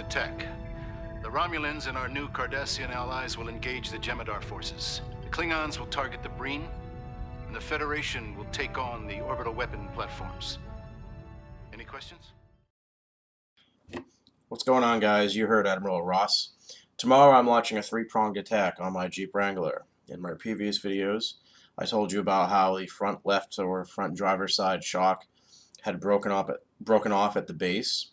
attack. The Romulans and our new Cardassian allies will engage the Jem'Hadar forces. The Klingons will target the Breen, and the Federation will take on the orbital weapon platforms. Any questions? What's going on, guys? You heard Admiral Ross. Tomorrow I'm launching a three-pronged attack on my Jeep Wrangler. In my previous videos, I told you about how the front left or front driver's side shock had broken off at the base.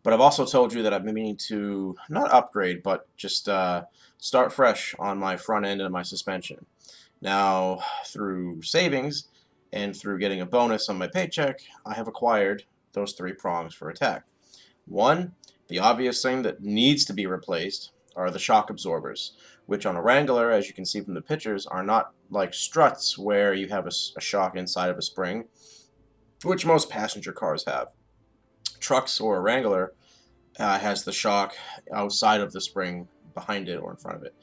But I've also told you that I've been meaning to not upgrade, but just start fresh on my front end and my suspension. Now, through savings and through getting a bonus on my paycheck, I have acquired those three prongs for attack. One, the obvious thing that needs to be replaced are the shock absorbers, which on a Wrangler, as you can see from the pictures, are not like struts where you have a shock inside of a spring, which most passenger cars have. Trucks or a Wrangler has the shock outside of the spring, behind it or in front of it.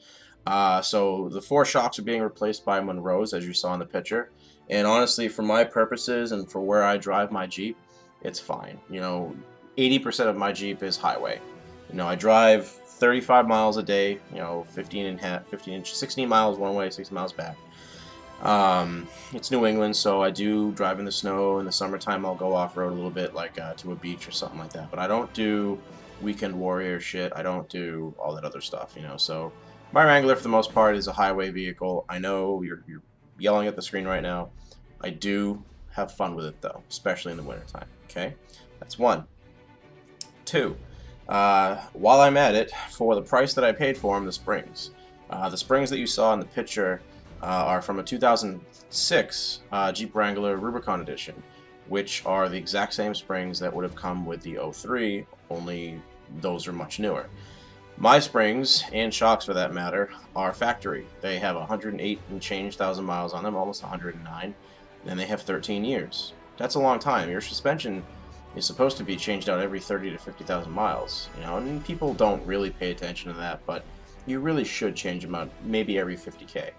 So the four shocks are being replaced by Monroes, as you saw in the picture. And honestly, for my purposes and for where I drive my Jeep, it's fine. You know, 80% of my Jeep is highway. You know, I drive 35 miles a day, you know, 16 miles one way, 60 miles back. It's New England, so I do drive in the snow. In the summertime, I'll go off-road a little bit, like to a beach or something like that. But I don't do weekend warrior shit. I don't do all that other stuff, you know. So my Wrangler, for the most part, is a highway vehicle. I know you're yelling at the screen right now. I do have fun with it, though, especially in the wintertime, okay? That's one. Two, while I'm at it, for the price that I paid for them, the springs. The springs that you saw in the picture are from a 2006 Jeep Wrangler Rubicon Edition, which are the exact same springs that would have come with the 03, only those are much newer. My springs, and shocks for that matter, are factory. They have 108 and change thousand miles on them, almost 109, and they have 13 years. That's a long time. Your suspension is supposed to be changed out every 30 to 50,000 miles, you know, and people don't really pay attention to that, but you really should change them out maybe every 50K,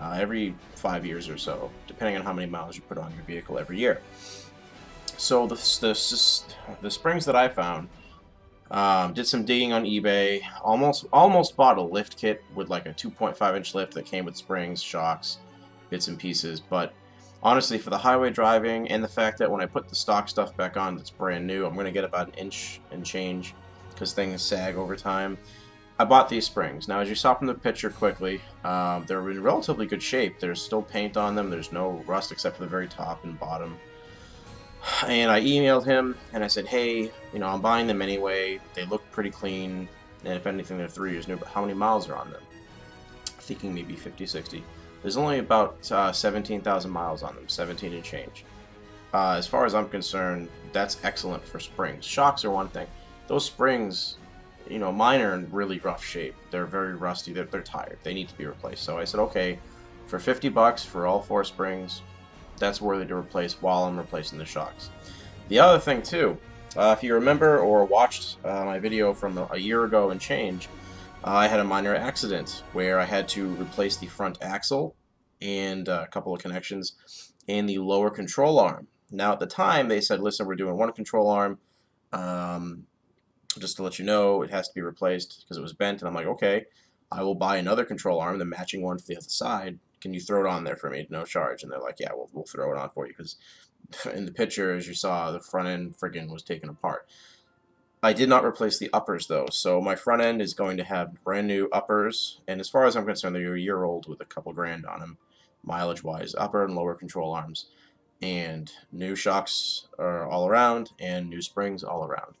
every 5 years or so, depending on how many miles you put on your vehicle every year. So the springs that I found, did some digging on eBay, almost bought a lift kit with like a 2.5-inch lift that came with springs, shocks, bits and pieces, but honestly, for the highway driving and the fact that when I put the stock stuff back on that's brand new, I'm going to get about an inch and change because things sag over time. I bought these springs. Now, as you saw from the picture quickly, they're in relatively good shape. There's still paint on them. There's no rust except for the very top and bottom. And I emailed him and I said, hey, you know, I'm buying them anyway. They look pretty clean. And if anything, they're 3 years new. But how many miles are on them? Thinking maybe 50, 60. There's only about 17,000 miles on them, 17 and change. As far as I'm concerned, that's excellent for springs. Shocks are one thing. Those springs, you know, mine are in really rough shape. They're very rusty. They're tired. They need to be replaced. So I said, okay, for 50 bucks for all four springs, that's worthy to replace while I'm replacing the shocks. The other thing, too, if you remember or watched my video from a year ago and change, I had a minor accident where I had to replace the front axle and a couple of connections and the lower control arm. Now, at the time, they said, listen, we're doing one control arm. Just to let you know, it has to be replaced because it was bent. And I'm like, okay, I will buy another control arm, the matching one for the other side. Can you throw it on there for me? No charge. And they're like, yeah, we'll throw it on for you because in the picture, as you saw, the front end friggin' was taken apart. I did not replace the uppers, though, so my front end is going to have brand new uppers, and as far as I'm concerned, they're a year old with a couple grand on them, mileage-wise, upper and lower control arms, and new shocks are all around, and new springs all around.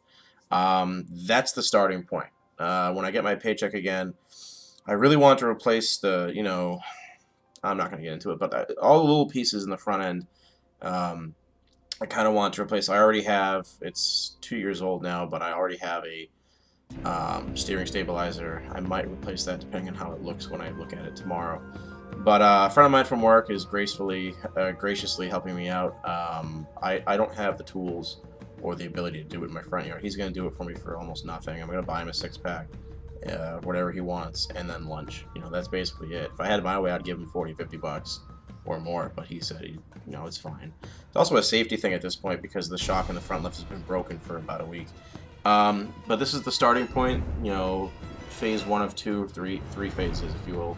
That's the starting point. When I get my paycheck again, I really want to replace the, you know, I'm not going to get into it, but all the little pieces in the front end, I kind of want to replace. I already have, it's 2 years old now, but I already have a steering stabilizer. I might replace that depending on how it looks when I look at it tomorrow. But a friend of mine from work is graciously helping me out. I don't have the tools or the ability to do it in my front yard. He's going to do it for me for almost nothing. I'm going to buy him a 6-pack, whatever he wants, and then lunch. You know, that's basically it. If I had it my way, I'd give him 40, 50 bucks or more, but he said, you know, it's fine. It's also a safety thing at this point because the shock in the front lift has been broken for about a week, But this is the starting point, you know, phase 1 of 2, three phases, if you will,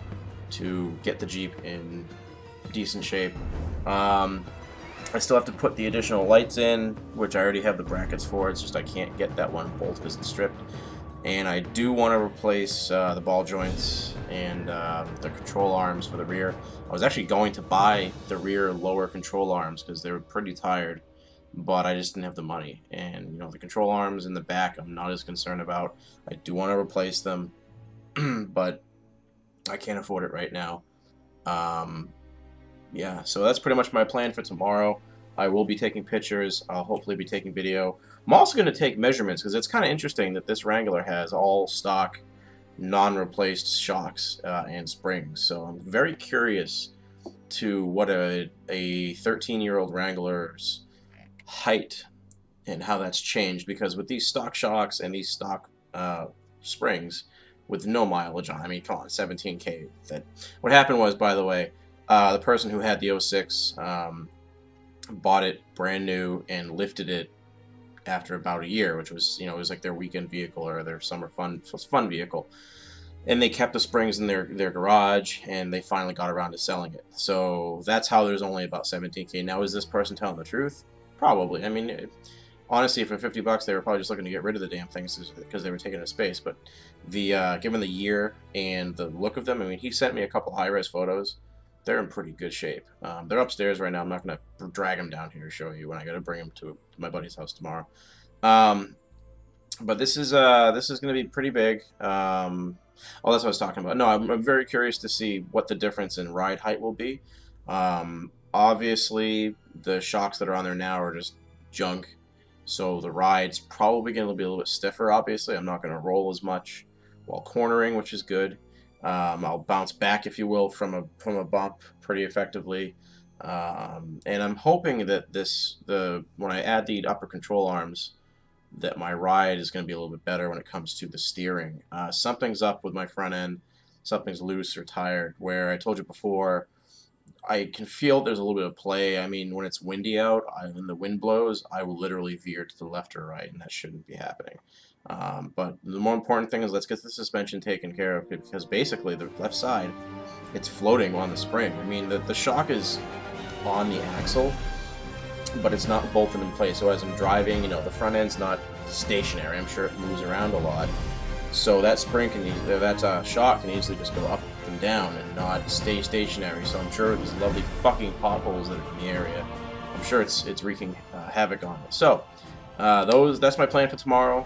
to get the Jeep in decent shape. I still have to put the additional lights in, which I already have the brackets for. It's just I can't get that one bolt because it's stripped. And I do want to replace the ball joints and the control arms for the rear. I was actually going to buy the rear lower control arms because they were pretty tired, but I just didn't have the money. And you know, the control arms in the back I'm not as concerned about. I do want to replace them, but I can't afford it right now. Yeah, so that's pretty much my plan for tomorrow. I will be taking pictures. I'll hopefully be taking video. I'm also going to take measurements because it's kind of interesting that this Wrangler has all stock, non-replaced shocks and springs. So I'm very curious to what a 13-year-old Wrangler's height and how that's changed, because with these stock shocks and these stock springs with no mileage on, I mean, come on, 17K. What happened was, by the way, the person who had the 06 bought it brand new and lifted it after about a year, which was, you know, it was like their weekend vehicle or their summer fun vehicle. And they kept the springs in their garage, and they finally got around to selling it. So that's how there's only about 17K. Now, is this person telling the truth? Probably. I mean, honestly, for 50 bucks, they were probably just looking to get rid of the damn things because they were taking up space. But given the year and the look of them, I mean, he sent me a couple high-res photos. They're in pretty good shape. They're upstairs right now. I'm not going to drag them down here to show you when I got to bring them to my buddy's house tomorrow. But this is going to be pretty big. Oh, that's what I was talking about. No, I'm very curious to see what the difference in ride height will be. Obviously, the shocks that are on there now are just junk, so the ride's probably going to be a little bit stiffer. Obviously, I'm not going to roll as much while cornering, which is good. I'll bounce back, if you will, from a bump pretty effectively, and I'm hoping that when I add the upper control arms, that my ride is going to be a little bit better when it comes to the steering. Something's up with my front end, something's loose or tired. Where I told you before, I can feel there's a little bit of play. I mean, when it's windy out and the wind blows, I will literally veer to the left or right, and that shouldn't be happening. But the more important thing is let's get the suspension taken care of, because basically the left side, it's floating on the spring. I mean, the shock is on the axle, but it's not bolted in place. So as I'm driving, you know, the front end's not stationary. I'm sure it moves around a lot. So that spring that shock can easily just go up and down and not stay stationary. So I'm sure there's lovely fucking potholes that are in the area. I'm sure it's wreaking havoc on it. So that's my plan for tomorrow.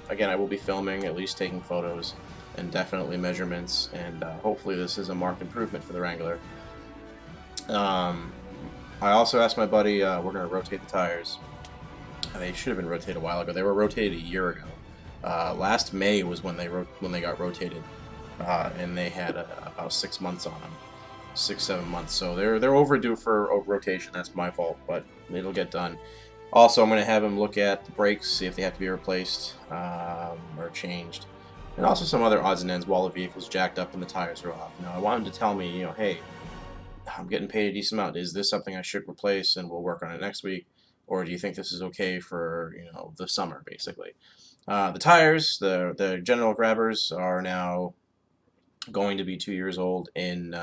Again, I will be filming, at least taking photos, and definitely measurements, and hopefully this is a marked improvement for the Wrangler. I also asked my buddy, we're going to rotate the tires. They should have been rotated a while ago. They were rotated a year ago. Last May was when they got rotated, and they had about 6 months on them, 6-7 months. So they're overdue for a rotation. That's my fault, but it'll get done. Also, I'm going to have him look at the brakes, see if they have to be replaced or changed, and also some other odds and ends while the vehicle's jacked up and the tires are off. Now, I want him to tell me, you know, hey, I'm getting paid a decent amount. Is this something I should replace, and we'll work on it next week? Or do you think this is okay for, you know, the summer, basically? The tires, the general grabbers, are now going to be 2 years old in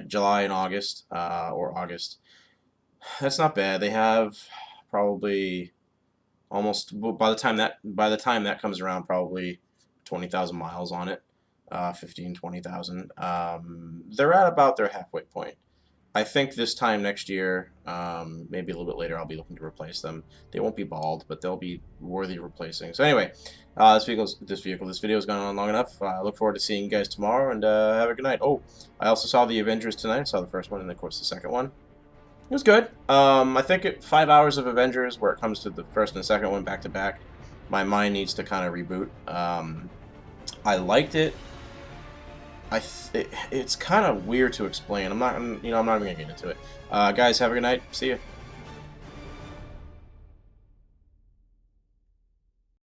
July and August, or August. That's not bad. They have probably almost, by the time that comes around, probably 20,000 miles on it, 15, 20,000. They're at about their halfway point. I think this time next year, maybe a little bit later, I'll be looking to replace them. They won't be bald, but they'll be worthy of replacing. So anyway, this video has gone on long enough. I look forward to seeing you guys tomorrow, and have a good night. Oh, I also saw the Avengers tonight. I saw the first one, and of course the second one. It was good. I think 5 hours of Avengers, where it comes to the first and the second one back to back, my mind needs to kind of reboot. I liked it. It's kind of weird to explain. I'm not even gonna get into it. Guys, have a good night. See ya.